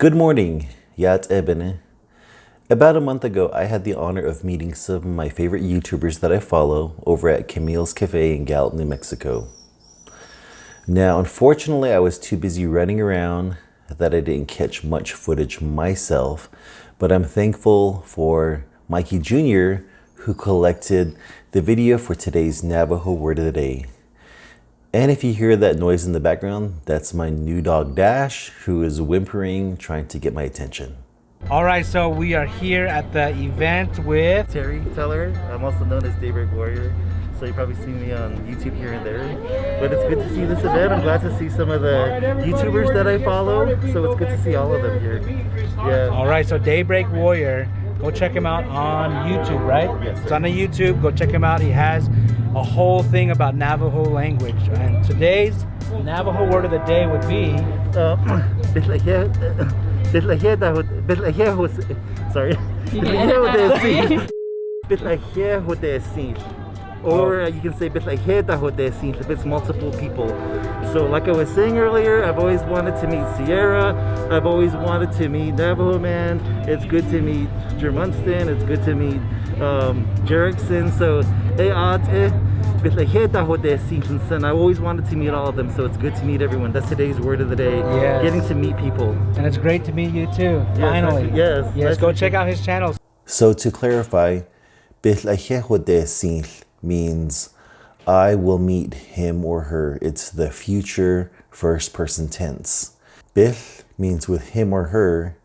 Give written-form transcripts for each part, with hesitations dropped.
Good morning, Yat Ebene. About a month ago, I had the honor of meeting some of my favorite YouTubers that I follow over at Camille's Cafe in Gallup, New Mexico. Now, unfortunately, I was too busy running around that I didn't catch much footage myself, but I'm thankful for Mikey Jr., who collected the video for today's Navajo Word of the Day. And if you hear that noise in the background, that's my new dog Dash, who is whimpering, trying to get my attention. All right, so we are here at the event with Terry Teller. I'm also known as Daybreak Warrior, so you probably see me on YouTube here and there. But it's good to see this event. I'm glad to see some of the YouTubers that I follow, so it's good to see all of them here. Yeah. All right, so Daybreak Warrior, go check him out on YouTube, right? Yes, It's on the YouTube. Go check him out. He has a whole thing about Navajo language, and today's Navajo word of the day would be or you can say if it's multiple people. So like I was saying earlier, I've always wanted to meet Sierra. I've always wanted to meet Navajo Man. It's good to meet Jermunston. It's good to meet Jerickson. So I always wanted to meet all of them, so it's good to meet everyone. That's today's word of the day. Yes. Getting to meet people. and it's great to meet you too. Finally. Yes. Yes, go check out his channel. So to clarify, means I will meet him or her. It's the future first person tense. Bih means with him or her.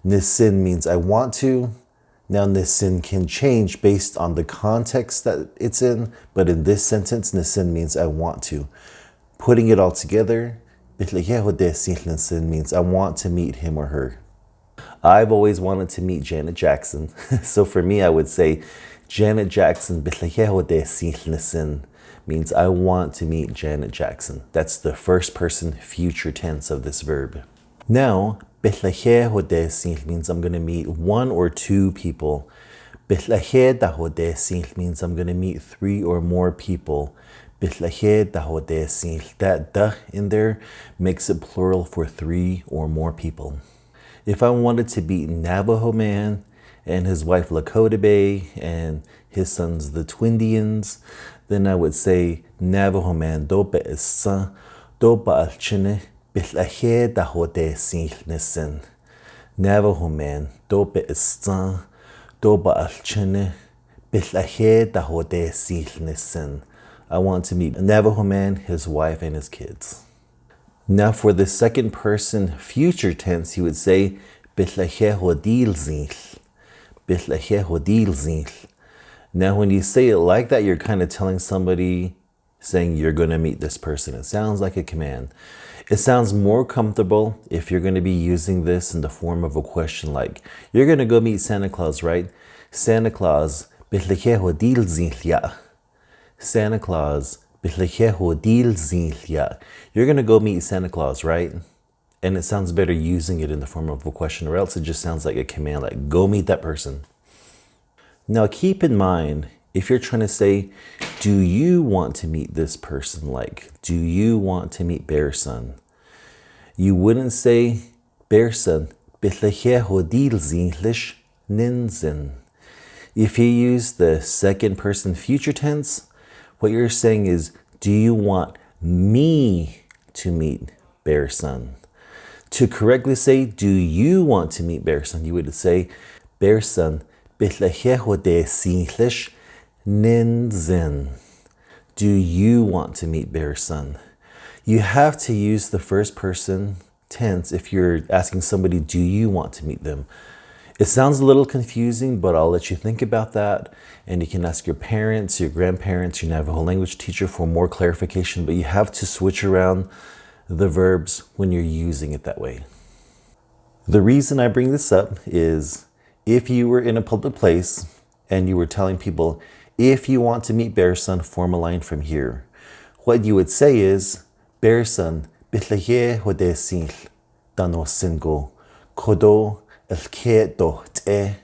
Nisin means I want to. Now nisin can change based on the context that it's in, but in this sentence, nisin means I want to. Putting it all together, means I want to meet him or her. I've always wanted to meet Janet Jackson. So for me, I would say Janet Jackson means I want to meet Janet Jackson. That's the first person future tense of this verb. Now, means I'm going to meet one or two people. Means I'm going to meet three or more people. That da in there makes it plural for three or more people. If I wanted to meet Navajo Man and his wife Lakota Bay and his sons the Twindians, then I would say Navajo Man dope issa dope alchine bitlahe dahote sinlnisen. Navajo Man dope issa dope alchine bitlahe dahote sinlnisen. I want to meet Navajo Man, his wife, and his kids. Now for the second person future tense, you would say bitlahe hodil zinl. Bitlahe hodil zinl. Now when you say it like that, you're kind of telling somebody, saying you're going to meet this person. It sounds like a command. It sounds more comfortable if you're going to be using this in the form of a question like, you're going to go meet Santa Claus, right? Santa Claus, bitlahe hodil zinl ya. Santa Claus, bitlahe hodil zinl ya. You're going to go meet Santa Claus, right? And it sounds better using it in the form of a question, or else it just sounds like a command, like go meet that person. Now keep in mind, if you're trying to say, do you want to meet this person? Like, do you want to meet Bear Son? You wouldn't say, Bear Son, bitlahe hodil zinlish ninzin. If you use the second person future tense, what you're saying is, do you want me to meet Bear Son? To correctly say, do you want to meet Bear Son? You would say, Bear Son, bitlahe hode sinlish ninzin. Do you want to meet Bear Son? You have to use the first person tense if you're asking somebody, do you want to meet them? It sounds a little confusing, but I'll let you think about that. And you can ask your parents, your grandparents, your Navajo language teacher for more clarification, but you have to switch around the verbs when you're using it that way. The reason I bring this up is if you were in a public place and you were telling people, if you want to meet Bear Son, form a line from here. What you would say is, Bear Son, bitlahe hode sinl, dano singo, kodo elke do te.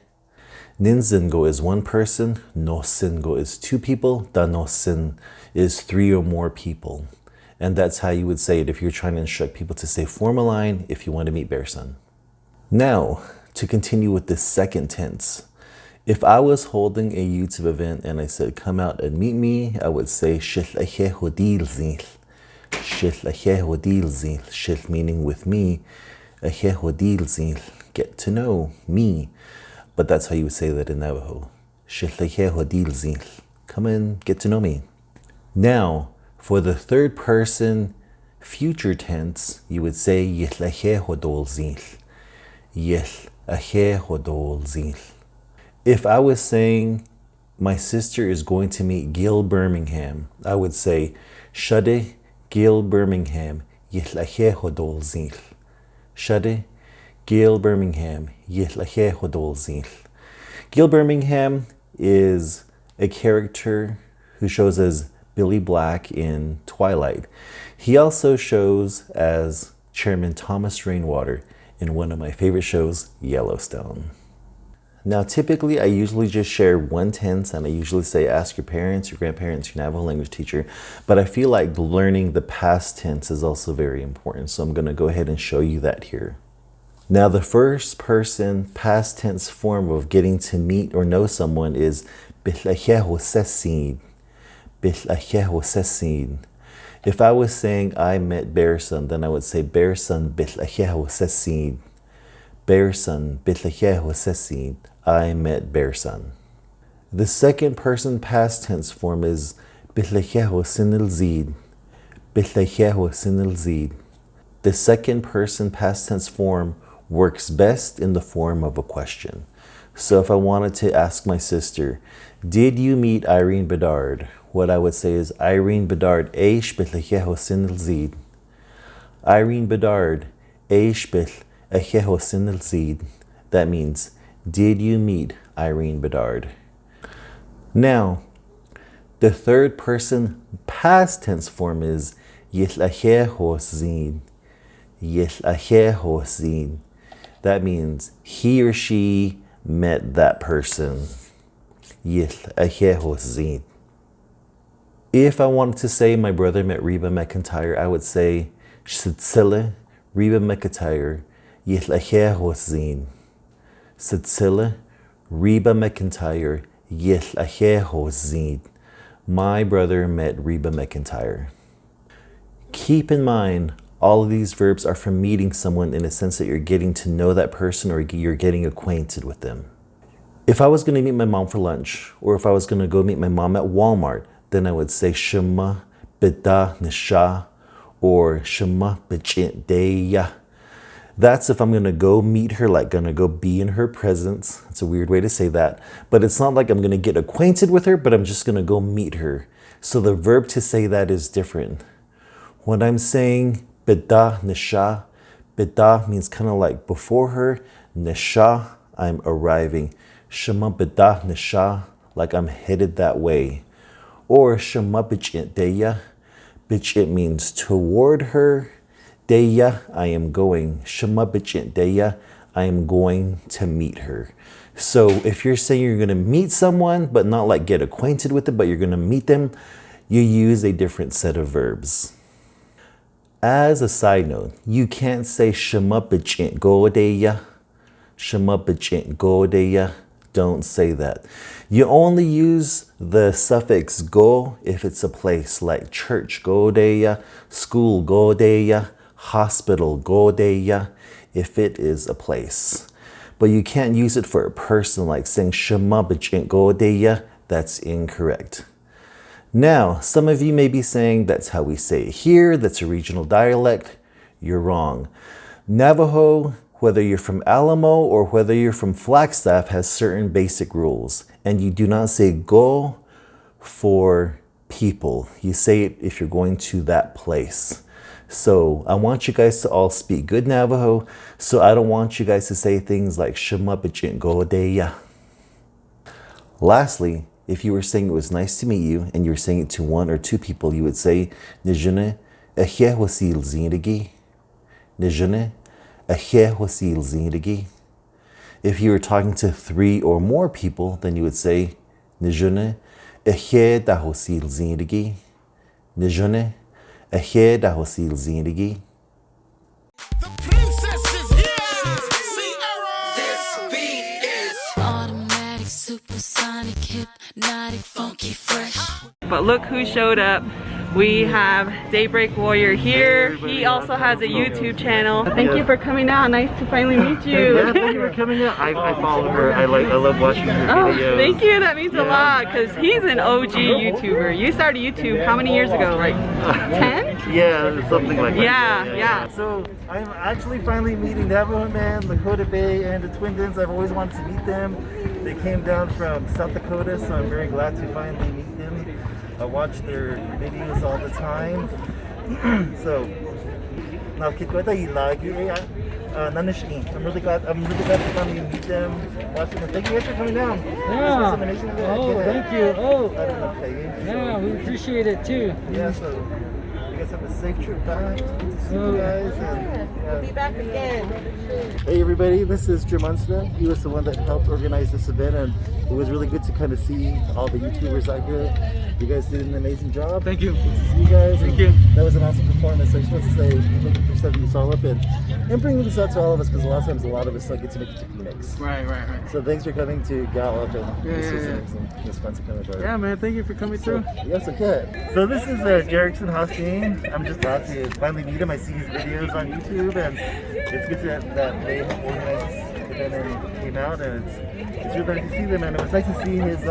Ninzingo is one person, no singo is two people, dano sin is three or more people. And that's how you would say it if you're trying to instruct people to say form a line if you want to meet Bear Son. Now, to continue with the second tense. If I was holding a YouTube event and I said, come out and meet me, I would say, Shil meaning with me, get to know me. But that's how you would say that in Navajo. Come and get to know me. Now, for the third person future tense, you would say, If I was saying my sister is going to meet Gil Birmingham, I would say Shade Gil Birmingham Shade Gil Birmingham Gil Birmingham is a character who shows as Billy Black in Twilight. He also shows as Chairman Thomas Rainwater in one of my favorite shows, Yellowstone. Now, typically, I usually just share one tense, and I usually say ask your parents, your grandparents, your Navajo language teacher, but I feel like learning the past tense is also very important, so I'm going to go ahead and show you that here. Now, the first person past tense form of getting to meet or know someone is If I was saying I met Bearson, then I would say Bearson Bearson I met Bearson. The second person past tense form is The second person past tense form works best in the form of a question. So if I wanted to ask my sister, did you meet Irene Bedard? What I would say is Irene Bedard Irene Bedard That means, did you meet Irene Bedard? Now, the third person past tense form is That means he or she met that person. If I wanted to say my brother met Reba McEntire, I would say Sitzilla Reba McEntire Sitzilla Reba McEntire My brother met Reba McEntire. Keep in mind, all of these verbs are from meeting someone in a sense that you're getting to know that person or you're getting acquainted with them. If I was going to meet my mom for lunch, or if I was going to go meet my mom at Walmart, then I would say Shema Bida Nisha or Shema Deya. That's if I'm going to go meet her, like going to go be in her presence. It's a weird way to say that, but it's not like I'm going to get acquainted with her, but I'm just going to go meet her. So the verb to say that is different. When I'm saying Bida Nisha, Bida means kind of like before her, Nisha, I'm arriving. Shema Bida Nisha, like I'm headed that way. Or Shema Bichit Deya, Bichit means toward her. Deya, I am going. Shema Bichit Deya, I am going to meet her. So if you're saying you're going to meet someone, but not like get acquainted with them, but you're going to meet them, you use a different set of verbs. As a side note, you can't say Shema Bichit Godeya. Shema Bichit Godeya. Don't say that. You only use the suffix go if it's a place like church Godeya, school Godeya, hospital Godeya, if it is a place. But you can't use it for a person like saying Shema Bichit Godeya. That's incorrect. Now, some of you may be saying that's how we say it here, that's a regional dialect. You're wrong. Navajo, whether you're from Alamo or whether you're from Flagstaff, has certain basic rules. And you do not say go for people. You say it if you're going to that place. So I want you guys to all speak good Navajo. So I don't want you guys to say things like Shema Bichit Godeya. Lastly, if you were saying it was nice to meet you and you were saying it to one or two people, you would say Nijune Ahye Wasil Zindagi. Nijune Ahye Wasil Zindagi. If you were talking to three or more people, then you would say Nijune Ahye Dahosil Zindagi. Nijune Ahye Dahosil Zindagi. The princess is here. See, Hypnotic, funky, fresh. But look who showed up. We have Daybreak Warrior here. everybody. He also has a YouTube channel. Thank you for coming out. Nice to finally meet you. Yeah, thank you for coming out. I follow her. I love watching her Oh, videos. thank you. That means a lot because he's an OG YouTuber. You started YouTube how many years ago? Like 10? Yeah, something like that. Yeah. So I'm actually finally meeting Navajo Man, Lakota Bay, and the Twin-Dins. I've always wanted to meet them. They came down from South Dakota, so I'm very glad to finally meet them. I watch their videos all the time. So, nakikita lagi. I'm really glad to finally meet them. Watching them. Thank you guys for coming down. Yeah. This was an amazing event. Oh, thank you. Oh, I don't know, paying. yeah, we appreciate it too. Yeah, so you guys have a safe trip back. Good to see you guys. And, we'll be back again. Hey everybody, this is Jim Munster. He was the one that helped organize this event, and it was really good to kind of see all the YouTubers out here. You guys did an amazing job. Thank you. Good to see you guys. Thank and you. That was an awesome performance. I just want to say thank you for setting this all up and bringing this out to all of us, because a lot of us don't get to make it to Phoenix. Right. So thanks for coming to Gallup, and this was yeah. amazing. It was fun to come about. Yeah, man, thank you for coming through. Yes, okay. So this is Jerickson Hosteen. I'm just glad to finally meet him. I see his videos on YouTube, and it's good that they organized this event and came out, and it's really nice to see them. And it was nice to see his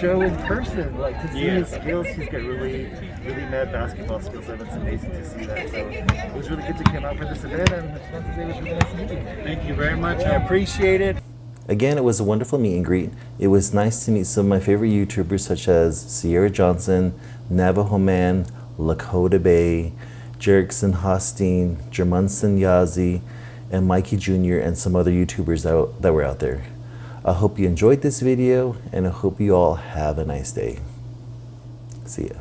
show in person. Like to see his skills, he's got really mad basketball skills, and it's amazing to see that. So it was really good to come out for this event, and I just want to say it was really nice to meet you. Thank you very much. I appreciate it. Again, it was a wonderful meet and greet. It was nice to meet some of my favorite YouTubers such as Sierra Johnson, Navajo Man, Lakota Bay, Jerickson Hosteen, Jermunson Yazi, and Mikey Jr. and some other YouTubers that were out there. I hope you enjoyed this video, and I hope you all have a nice day. See ya.